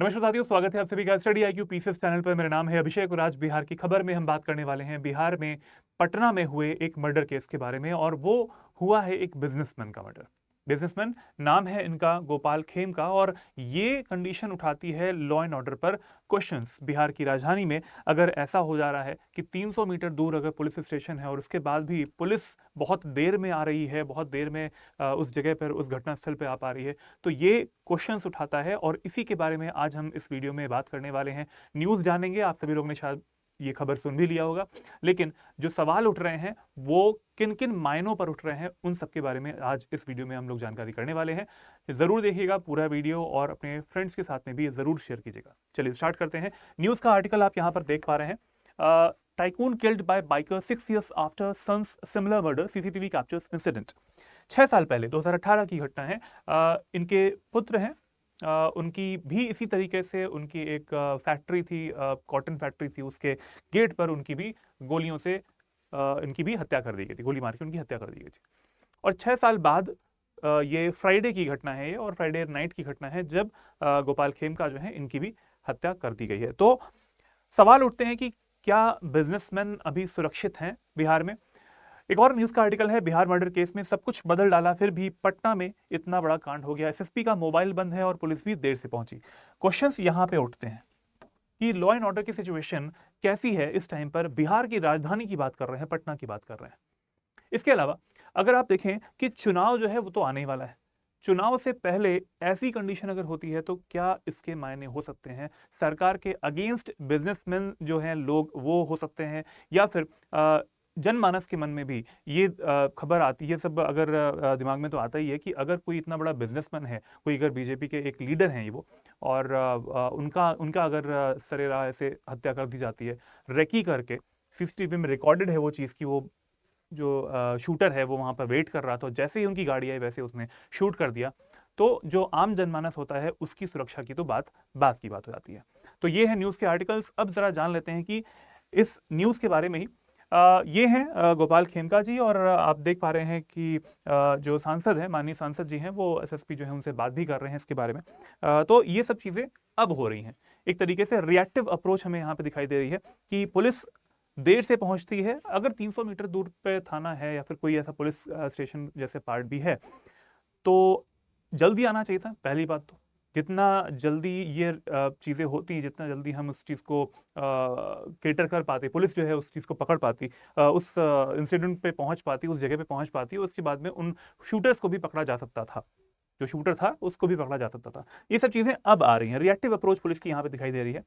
नमस्कार साथियों, स्वागत है आप सभी का स्टडी IQ पीसेस चैनल पर। मेरा नाम है अभिषेक और आज बिहार की खबर में हम बात करने वाले हैं बिहार में पटना में हुए एक मर्डर केस के बारे में। और वो हुआ है एक बिजनेसमैन का मर्डर। बिजनेसमैन नाम है इनका गोपाल खेम का, और ये कंडीशन उठाती है लॉ एंड ऑर्डर पर क्वेश्चंस। बिहार की राजधानी में अगर ऐसा हो जा रहा है कि 300 मीटर दूर अगर पुलिस स्टेशन है और उसके बाद भी पुलिस बहुत देर में आ रही है, बहुत देर में उस जगह पर, उस घटनास्थल पर आ पा रही है, तो ये क्वेश्चंस उठाता है। और इसी के बारे में आज हम इस वीडियो में बात करने वाले हैं। न्यूज़ जानेंगे, आप सभी लोगों ने शायद ये खबर सुन भी लिया होगा, लेकिन जो सवाल उठ रहे हैं वो किन किन मायनों पर उठ रहे हैं, उन सब के बारे में आज इस वीडियो में हम लोग जानकारी करने वाले हैं। जरूर देखिएगा पूरा वीडियो और अपने फ्रेंड्स के साथ में भी जरूर शेयर कीजिएगा। चलिए स्टार्ट करते हैं। न्यूज़ का आर्टिकल आप यहाँ पर देख पा रहे हैं। Tycoon killed by biker 6 years after son's similar murder, CCTV captures incident. 6 साल पहले 2018 की घटना है। इनके पुत्र हैं, उनकी भी इसी तरीके से उनकी एक फैक्ट्री थी, कॉटन फैक्ट्री थी, उसके गेट पर उनकी भी गोलियों से इनकी भी हत्या कर दी गई थी, गोली मार के उनकी हत्या कर दी गई थी। और 6 साल बाद ये फ्राइडे की घटना है, ये और फ्राइडे नाइट की घटना है जब गोपाल खेम का जो है इनकी भी हत्या कर दी गई है। तो सवाल उठते हैं कि क्या बिजनेसमैन अभी सुरक्षित हैं बिहार में। एक और न्यूज का आर्टिकल है, बिहार मर्डर केस में सब कुछ बदल डाला फिर भी पटना में इतना बड़ा कांड हो गया। एसएसपी का मोबाइल बंद है और पुलिस भी देर से पहुंची। क्वेश्चंस यहां पे उठते हैं कि लॉ एंड ऑर्डर की सिचुएशन कैसी है इस टाइम पर। बिहार की राजधानी की बात कर रहे हैं, पटना की बात कर रहे हैं। इसके अलावा अगर आप देखें कि चुनाव जो है वो तो आने ही वाला है, चुनाव से पहले ऐसी कंडीशन अगर होती है तो क्या इसके मायने हो सकते हैं। सरकार के अगेंस्ट बिजनेसमैन जो हैं लोग वो हो सकते हैं, या फिर जनमानस के मन में भी ये खबर आती है, सब अगर दिमाग में तो आता ही है कि अगर कोई इतना बड़ा बिजनेसमैन है, कोई अगर बीजेपी के एक लीडर हैं ये वो, और उनका उनका अगर सरेराह ऐसे हत्या कर दी जाती है, रेकी करके सीसीटीवी में रिकॉर्डेड है वो चीज़ की, वो जो शूटर है वो वहां पर वेट कर रहा था, जैसे ही उनकी गाड़ी आई वैसे उसने शूट कर दिया, तो जो आम जनमानस होता है उसकी सुरक्षा की तो बात की बात हो जाती है। तो ये है न्यूज़ के आर्टिकल्स। अब जरा जान लेते हैं कि इस न्यूज़ के बारे में ही। ये हैं गोपाल खेमका जी, और आप देख पा रहे हैं कि जो सांसद हैं, माननीय सांसद जी हैं, वो एसएसपी जो है उनसे बात भी कर रहे हैं इसके बारे में। तो ये सब चीज़ें अब हो रही हैं। एक तरीके से रिएक्टिव अप्रोच हमें यहाँ पे दिखाई दे रही है कि पुलिस देर से पहुंचती है। अगर 300 मीटर दूर पे थाना है या फिर कोई ऐसा पुलिस स्टेशन जैसे पार्ट भी है, तो जल्दी आना चाहिए था। पहली बात तो जितना जल्दी ये चीज़ें होती, जितना जल्दी हम उस चीज़ को केटर कर पाते, पुलिस जो है उस चीज़ को पकड़ पाती, उस इंसिडेंट पे पहुंच पाती, उस जगह पे पहुंच पाती, उसके बाद में उन शूटर्स को भी पकड़ा जा सकता था, जो शूटर था उसको भी पकड़ा जा सकता था। ये सब चीज़ें अब आ रही हैं। रिएक्टिव अप्रोच पुलिस की यहाँ पे दिखाई दे रही है।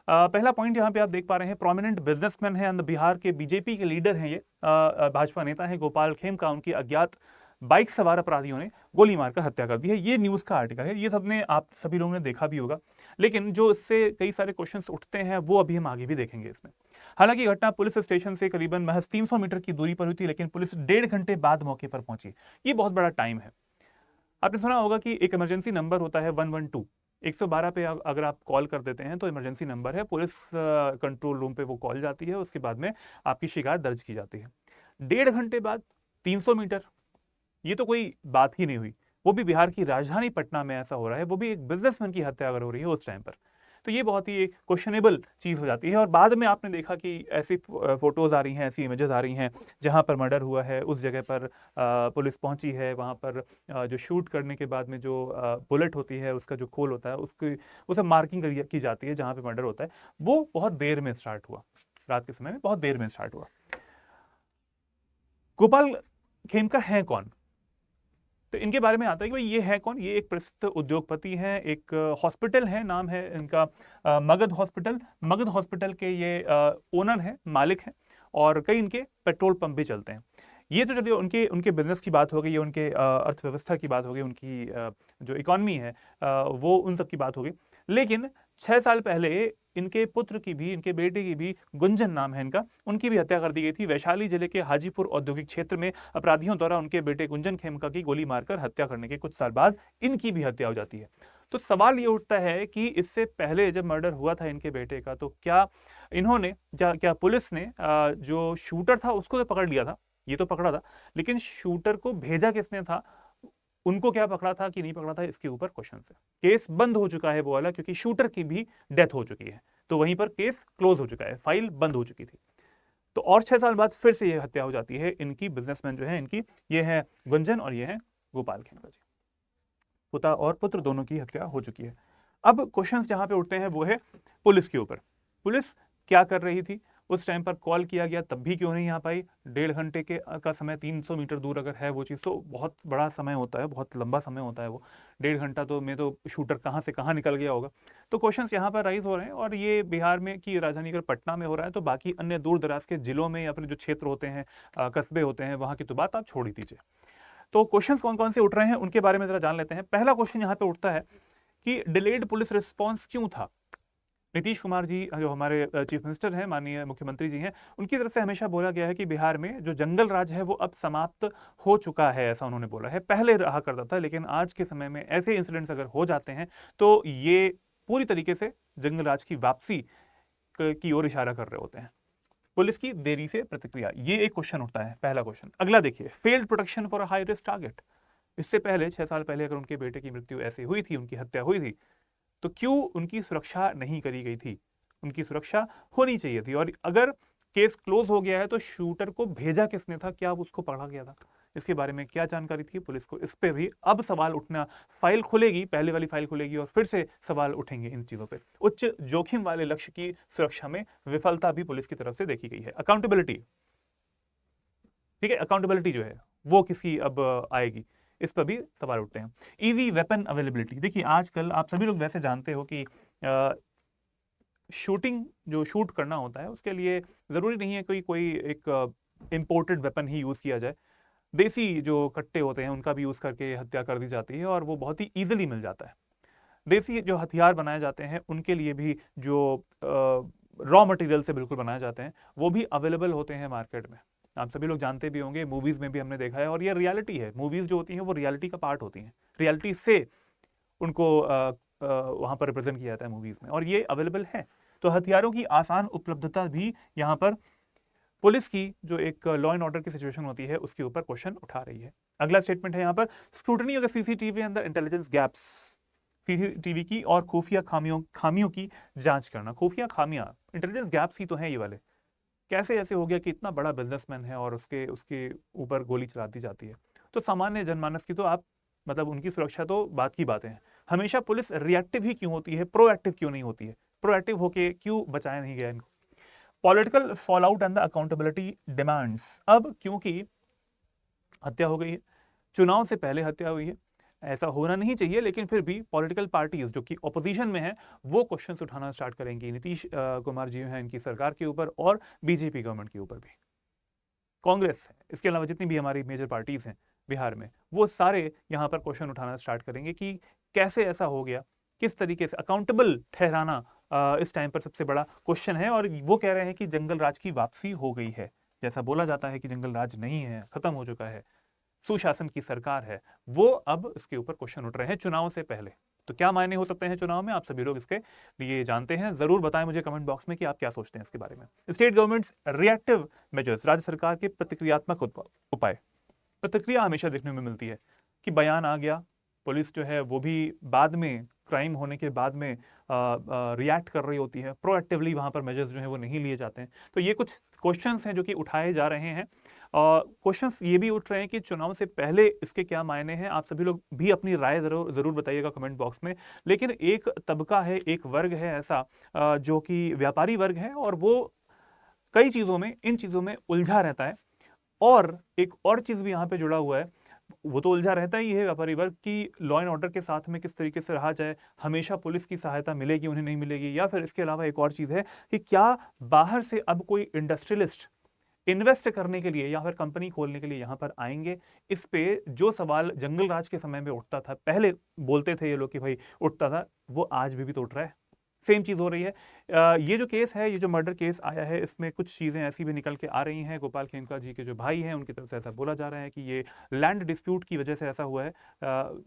पहला पॉइंट यहाँ पे आप देख पा रहे हैं, प्रोमिनेंट बिजनेसमैन है, बिहार के बीजेपी के लीडर हैं, ये भाजपा नेता है गोपाल खेम का, उनकी अज्ञात बाइक सवार अपराधियों ने गोली मारकर हत्या कर दी है। ये न्यूज़ का आर्टिकल है, ये सबने आप सभी लोगों ने देखा भी होगा, लेकिन जो इससे कई सारे क्वेश्चंस उठते हैं वो अभी हम आगे भी देखेंगे इसमें। हालांकि घटना पुलिस स्टेशन से करीबन महज 300 मीटर की दूरी पर हुई थी, लेकिन पुलिस 1.5 घंटे बाद मौके पर पहुंची। ये बहुत बड़ा टाइम है। आपने सुना होगा कि एक इमरजेंसी नंबर होता है 112, 112 पे अगर आप कॉल कर देते हैं तो इमरजेंसी नंबर है, पुलिस कंट्रोल रूम पे वो कॉल जाती है, उसके बाद में आपकी शिकायत दर्ज की जाती है। 1.5 घंटे बाद 300 मीटर, ये तो कोई बात ही नहीं हुई। वो भी बिहार की राजधानी पटना में ऐसा हो रहा है, वो भी एक बिजनेसमैन की हत्या अगर हो रही है उस टाइम पर, तो ये बहुत ही एक क्वेश्चनेबल चीज़ हो जाती है। और बाद में आपने देखा कि ऐसी फोटोज़ आ रही हैं, ऐसी इमेजेस आ रही हैं जहाँ पर मर्डर हुआ है, उस जगह पर पुलिस पहुंची है, वहाँ पर जो शूट करने के बाद में जो बुलेट होती है, उसका जो खोल होता है, उसकी उसे मार्किंग की जाती है जहाँ पर मर्डर होता है। वो बहुत देर में स्टार्ट हुआ, रात के समय में बहुत देर में स्टार्ट हुआ। गोपाल खेमका है कौन, तो इनके बारे में आता है कि भाई ये है कौन। ये एक प्रसिद्ध उद्योगपति हैं, एक हॉस्पिटल है, नाम है इनका मगध हॉस्पिटल। मगध हॉस्पिटल के ये ओनर हैं, मालिक हैं, और कई इनके पेट्रोल पंप भी चलते हैं। ये तो चलिए उनके उनके बिजनेस की बात हो गई, ये उनके अर्थव्यवस्था की बात हो गई, उनकी जो इकॉनमी है वो उन सब की बात हो गई। लेकिन 6 साल पहले इनके पुत्र की भी, इनके बेटे की भी, गुंजन नाम है इनका, उनकी भी हत्या कर दी गई थी। वैशाली जिले के हाजीपुर औद्योगिक क्षेत्र में अपराधियों द्वारा उनके बेटे गुंजन खेमका की गोली मारकर हत्या करने के कुछ साल बाद इनकी भी हत्या हो जाती है। तो सवाल ये उठता है कि इससे पहले जब मर्डर हुआ था इनके बेटे का, तो क्या इन्होंने, क्या पुलिस ने जो शूटर था उसको तो पकड़ लिया था, ये तो पकड़ा था, लेकिन शूटर को भेजा किसने था, उनको क्या पकड़ा था कि नहीं पकड़ा था, इसके ऊपर क्वेश्चन है। केस बंद हो चुका है वो वाला, क्योंकि शूटर की भी डेथ हो चुकी है, तो वहीं पर केस क्लोज हो चुका है, फाइल बंद हो चुकी थी। तो और 6 साल बाद फिर से ये हत्या हो जाती है इनकी, बिजनेसमैन जो है इनकी, ये है गुंजन और ये है गोपाल खेमका जी। पिता और पुत्र दोनों की हत्या हो चुकी है। अब क्वेश्चंस जहां पे उठते हैं वो है पुलिस के ऊपर। पुलिस क्या कर रही थी उस टाइम पर, कॉल किया गया तब भी क्यों नहीं आ पाई? 1.5 घंटे के का समय, 300 मीटर दूर अगर है वो चीज़ तो बहुत बड़ा समय होता है, बहुत लंबा समय होता है वो। 1.5 घंटा तो में तो शूटर कहाँ से कहाँ निकल गया होगा। तो क्वेश्चंस यहाँ पर राइज हो रहे हैं, और ये बिहार में की राजधानी अगर पटना में हो रहा है तो बाकी अन्य दूर दराज के जिलों में या फिर जो क्षेत्र होते हैं, कस्बे होते हैं, वहाँ की तो बात आप छोड़ ही दीजिए। तो क्वेश्चंस कौन कौन से उठ रहे हैं उनके बारे में जरा जान लेते हैं। पहला क्वेश्चन यहाँ पे उठता है कि डिलेड पुलिस रिस्पॉन्स क्यों था? नीतीश कुमार जी जो हमारे चीफ मिनिस्टर हैं, माननीय मुख्यमंत्री जी हैं, उनकी तरफ से हमेशा बोला गया है कि बिहार में जो जंगल राज है वो अब समाप्त हो चुका है, ऐसा उन्होंने बोला है। पहले रहा करता था, लेकिन आज के समय में ऐसे इंसिडेंट्स अगर हो जाते हैं तो ये पूरी तरीके से जंगल राज की वापसी की ओर इशारा कर रहे होते हैं। पुलिस की देरी से प्रतिक्रिया, ये एक क्वेश्चन उठता है, पहला क्वेश्चन। अगला देखिए, failed protection for a high risk target. इससे पहले 6 साल पहले अगर उनके बेटे की मृत्यु ऐसे हुई थी, उनकी हत्या हुई थी, तो क्यों उनकी सुरक्षा नहीं करी गई थी? उनकी सुरक्षा होनी चाहिए थी। और अगर केस क्लोज हो गया है तो शूटर को भेजा किसने था, क्या उसको पकड़ा गया था, इसके बारे में क्या जानकारी थी पुलिस को? इस पे भी अब सवाल उठना, फाइल खुलेगी, पहले वाली फाइल खुलेगी और फिर से सवाल उठेंगे इन चीजों पे। उच्च जोखिम वाले लक्ष्य की सुरक्षा में विफलता भी पुलिस की तरफ से देखी गई है। अकाउंटेबिलिटी, ठीक है, अकाउंटेबिलिटी जो है वो किसकी अब आएगी, इस पर भी सवाल उठते हैं। इजी वेपन अवेलेबिलिटी, देखिए आजकल आप सभी लोग वैसे जानते हो कि शूटिंग जो शूट करना होता है उसके लिए जरूरी नहीं है कोई कोई एक इंपोर्टेड वेपन ही यूज किया जाए। देसी जो कट्टे होते हैं उनका भी यूज करके हत्या कर दी जाती है और वो बहुत ही इजीली मिल जाता है। देसी जो हथियार बनाए जाते हैं उनके लिए भी जो रॉ मटेरियल से बिल्कुल बनाए जाते हैं वो भी अवेलेबल होते हैं मार्केट में। आप सभी लोग जानते भी होंगे, मूवीज में भी हमने देखा है, और ये रियलिटी है। मूवीज जो होती हैं वो रियलिटी का पार्ट होती हैं, रियलिटी से उनको वहां पर रिप्रेजेंट किया जाता है मूवीज में, और ये अवेलेबल है। तो हथियारों की आसान उपलब्धता भी यहाँ पर पुलिस की जो एक लॉ एंड ऑर्डर की सिचुएशन होती है उसके ऊपर क्वेश्चन उठा रही है। अगला स्टेटमेंट है यहाँ पर, scrutiny of the CCTV and the intelligence gaps. CCTV की और खुफिया खामियों की जांच करना। खुफिया खामियां, इंटेलिजेंस गैप्स ही तो हैं ये वाले। कैसे ऐसे हो गया कि इतना बड़ा बिजनेसमैन है और उसके उसके ऊपर गोली चला दी जाती है? तो सामान्य जनमानस की तो आप मतलब उनकी सुरक्षा तो बात की बातें हैं। हमेशा पुलिस रिएक्टिव ही क्यों होती है, प्रोएक्टिव क्यों नहीं होती है? प्रोएक्टिव होके क्यों बचाया नहीं गया इनको? Political fall out and the accountability demands. अब क्योंकि हत्या हो गई है, चुनाव से पहले हत्या हुई है, ऐसा होना नहीं चाहिए, लेकिन फिर भी पॉलिटिकल पार्टीज जो कि ऑपोजिशन में है वो क्वेश्चंस उठाना स्टार्ट करेंगी नीतीश कुमार जी हैं इनकी सरकार के ऊपर और बीजेपी गवर्नमेंट के ऊपर भी। कांग्रेस है, इसके अलावा जितनी भी हमारी मेजर पार्टीज हैं बिहार में, वो सारे यहाँ पर क्वेश्चन उठाना स्टार्ट करेंगे कि कैसे ऐसा हो गया, किस तरीके से अकाउंटेबल ठहराना इस टाइम पर सबसे बड़ा क्वेश्चन है। और वो कह रहे हैं कि जंगल राज की वापसी हो गई है, जैसा बोला जाता है कि जंगल राज नहीं है, खत्म हो चुका है, सुशासन की सरकार है, वो अब इसके ऊपर क्वेश्चन उठ रहे हैं चुनाव से पहले। तो क्या मायने हो सकते हैं चुनाव में, आप सभी लोग इसके लिए जानते हैं। जरूर बताएं मुझे कमेंट बॉक्स में कि आप क्या सोचते हैं इसके बारे में। स्टेट गवर्नमेंट्स रिएक्टिव मेजर्स, राज्य सरकार के प्रतिक्रियात्मक उपाय। प्रतिक्रिया हमेशा देखने में मिलती है कि बयान आ गया, पुलिस जो है वो भी बाद में, क्राइम होने के बाद में रिएक्ट कर रही होती है, प्रोएक्टिवली वहां पर मेजर्स जो है वो नहीं लिए जाते हैं। तो ये कुछ क्वेश्चंस हैं जो कि उठाए जा रहे हैं। क्वेश्चंस ये भी उठ रहे हैं कि चुनाव से पहले इसके क्या मायने हैं। आप सभी लोग भी अपनी राय जरूर बताइएगा कमेंट बॉक्स में। लेकिन एक तबका है, एक वर्ग है ऐसा जो कि व्यापारी वर्ग है, और वो कई चीजों में, इन चीजों में उलझा रहता है। और एक और चीज भी यहाँ पे जुड़ा हुआ है, वो तो उलझा रहता ही है व्यापारी वर्ग की, लॉ एंड ऑर्डर के साथ में किस तरीके से रहा जाए, हमेशा पुलिस की सहायता मिलेगी उन्हें, नहीं मिलेगी, या फिर इसके अलावा एक और चीज है कि क्या बाहर से अब कोई इंडस्ट्रियलिस्ट इन्वेस्ट करने के लिए या फिर कंपनी खोलने के लिए यहां पर आएंगे। इस पे जो सवाल जंगल राज के समय में उठता था, पहले बोलते थे ये लोग कि भाई उठता था, वो आज भी तो उठ रहा है। सेम चीज़ हो रही है। ये जो केस है, ये जो मर्डर केस आया है, इसमें कुछ चीज़ें ऐसी भी निकल के आ रही हैं। गोपाल खेमका जी के जो भाई हैं उनकी तरफ से ऐसा बोला जा रहा है कि ये लैंड डिस्प्यूट की वजह से ऐसा हुआ है।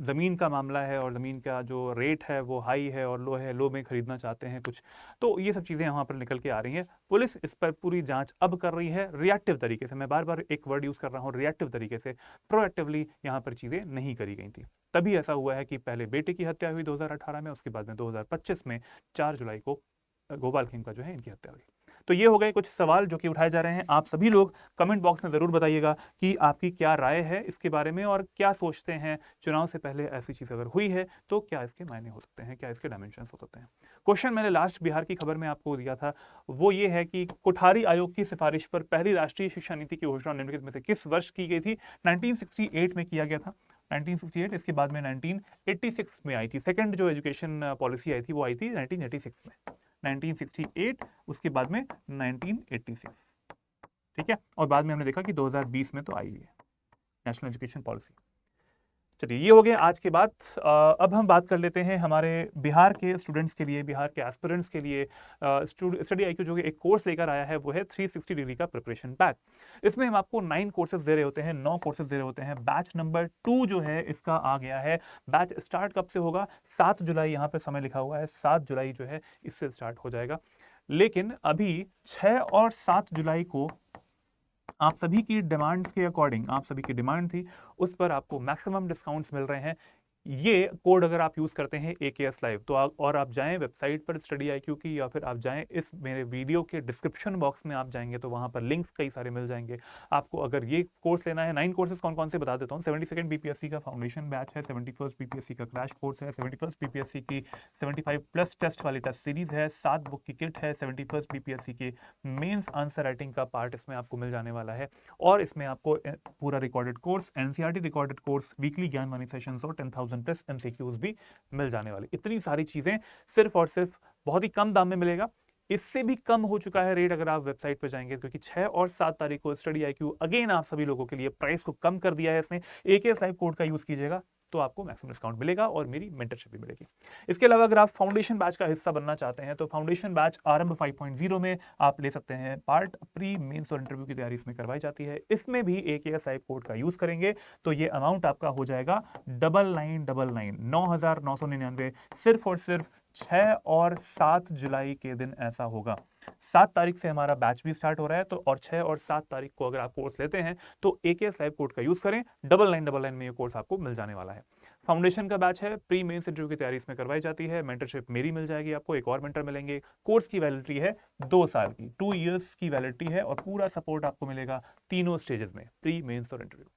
ज़मीन का मामला है और ज़मीन का जो रेट है वो हाई है और लो है, लो में खरीदना चाहते हैं कुछ, तो ये सब चीज़ें यहाँ पर निकल के आ रही हैं। पुलिस इस पर पूरी जांच अब कर रही है रिएक्टिव तरीके से। मैं बार बार एक वर्ड यूज़ कर रहा हूँ, रिएक्टिव तरीके से। प्रोएक्टिवली यहाँ पर चीज़ें नहीं करी गई थी। तभी ऐसा हुआ है कि पहले बेटे की हत्या हुई 2018 में, उसके बाद में 2025 में 4 जुलाई को गोपाल खेमका जो है इनकी हत्या हुई। तो ये हो गए कुछ सवाल जो कि उठाए जा रहे हैं। आप सभी लोग कमेंट बॉक्स में ज़रूर बताइएगा कि आपकी क्या राय है इसके बारे में और क्या सोचते हैं चुनाव से पहले ऐसी चीज़ अगर हुई है तो क्या इसके मायने हो सकते हैं, क्या इसके डायमेंशन हो सकते हैं। क्वेश्चन मैंने लास्ट बिहार की खबर में आपको दिया था, वो ये है कि कोठारी आयोग की सिफारिश पर पहली राष्ट्रीय शिक्षा नीति की घोषणा निम्नलिखित में से किस वर्ष की गई थी? 1968 में किया गया था। 1968, इसके बाद में 1986 में आई थी। सेकंड जो एजुकेशन पॉलिसी आई थी वो आई थी 1986 में। 1968, उसके बाद में 1986, ठीक है। और बाद में हमने देखा कि 2020 में तो आई है नेशनल एजुकेशन पॉलिसी। चलिए, ये हो गया आज के बाद। अब हम बात कर लेते हैं हमारे बिहार के स्टूडेंट्स के लिए, बिहार के एस्पिरेंट्स के लिए। स्टडी IQ जो कि एक कोर्स लेकर आया है वो है 360 डिग्री का प्रिपरेशन बैच। इसमें हम आपको 9 कोर्सेज दे रहे होते हैं, 9 कोर्सेज दे रहे होते हैं। बैच नंबर 2 जो है इसका आ गया है। बैच स्टार्ट कब से होगा? 7 जुलाई, यहाँ पे समय लिखा हुआ है 7 जुलाई जो है इससे स्टार्ट हो जाएगा। लेकिन अभी 6 और 7 जुलाई को आप सभी की डिमांड्स के अकॉर्डिंग, आप सभी की डिमांड थी, उस पर आपको मैक्सिमम डिस्काउंट्स मिल रहे हैं। ये कोड अगर आप यूज करते हैं AKS लाइव तो और आप जाएं वेबसाइट पर स्टडी IQ की, या फिर आप जाएं इस मेरे वीडियो के डिस्क्रिप्शन बॉक्स में आप जाएंगे तो वहां पर लिंक्स कई सारे मिल जाएंगे आपको। अगर ये कोर्स लेना है, 9 कोर्सेज कौन कौन से बता देता हूँ। 72nd BPSC का फाउंडेशन बैच है, 71st BPSC का क्रैश कोर्स है, 71st BPSC की 75+ टेस्ट वाली टेस्ट सीरीज है, 7 बुक की किट है, 71st BPSC के मेंस आंसर राइटिंग का पार्ट इसमें आपको मिल जाने वाला है। और इसमें आपको पूरा recorded course, NCERT recorded course, weekly Gyanvani sessions और 10,000 प्लस MCQs भी मिल जाने वाली। इतनी सारी चीजें सिर्फ और सिर्फ बहुत ही कम दाम में मिलेगा। इससे भी कम हो चुका है रेट अगर आप वेबसाइट पर जाएंगे, क्योंकि 6 और 7 तारीख को स्टडी IQ अगेन आप सभी लोगों के लिए प्राइस को कम कर दिया है इसने। AKS लाइव कोड का यूज कीजिएगा तो आपको मैक्सिमम डिस्काउंट मिलेगा और मेरी मेंटरशिप भी मिलेगी। इसके अलावा अगर आप फाउंडेशन बैच का हिस्सा बनना चाहते हैं तो फाउंडेशन बैच आरंभ 5.0 में आप ले सकते हैं पार्ट। प्री मेंस और इंटरव्यू की तैयारी इसमें करवाई जाती है। इसमें भी AKS लाइव कोड का यूज करेंगे तो ये अमाउंट आपका हो जाएगा 9999, 9,999, सिर्फ और सिर्फ 6 और 7 जुलाई के दिन ऐसा होगा। 7 तारीख से हमारा बैच भी स्टार्ट हो रहा है, तो और 6 और 7 तारीख को अगर आप कोर्स लेते हैं तो AKS लाइव कोड का यूज करें। 9999 में ये कोर्स आपको मिल जाने वाला है। फाउंडेशन का बैच है, प्री मेंस इंटरव्यू की तैयारी इसमें करवाई जाती है। मेंटरशिप मेरी मिल जाएगी आपको, एक और मेंटर मिलेंगे। कोर्स की वैलिडिटी है 2 साल की, 2 इयर्स की वैलिडिटी है और पूरा सपोर्ट आपको मिलेगा तीनों स्टेजेस में, प्री मेंस और इंटरव्यू।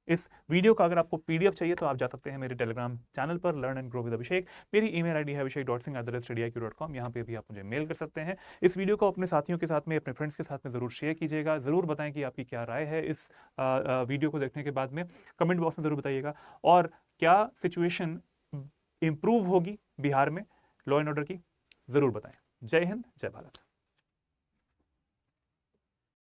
इस वीडियो का अगर आपको PDF चाहिए तो आप जा सकते हैं मेरे टेलीग्राम चैनल पर, लर्न एंड ग्रो विद अभिषेक। मेरी ईमेल ID है abhishek.singh@studiiq.com। यहाँ पे भी आप मुझे मेल कर सकते हैं। इस वीडियो को अपने साथियों के साथ में, अपने फ्रेंड्स के साथ में जरूर शेयर कीजिएगा। जरूर बताएं कि आपकी क्या राय है इस वीडियो को देखने के बाद में। कमेंट बॉक्स में जरूर बताइएगा। और क्या सिचुएशन इंप्रूव होगी बिहार में लॉ एंड ऑर्डर की, जरूर बताएं। जय हिंद, जय भारत।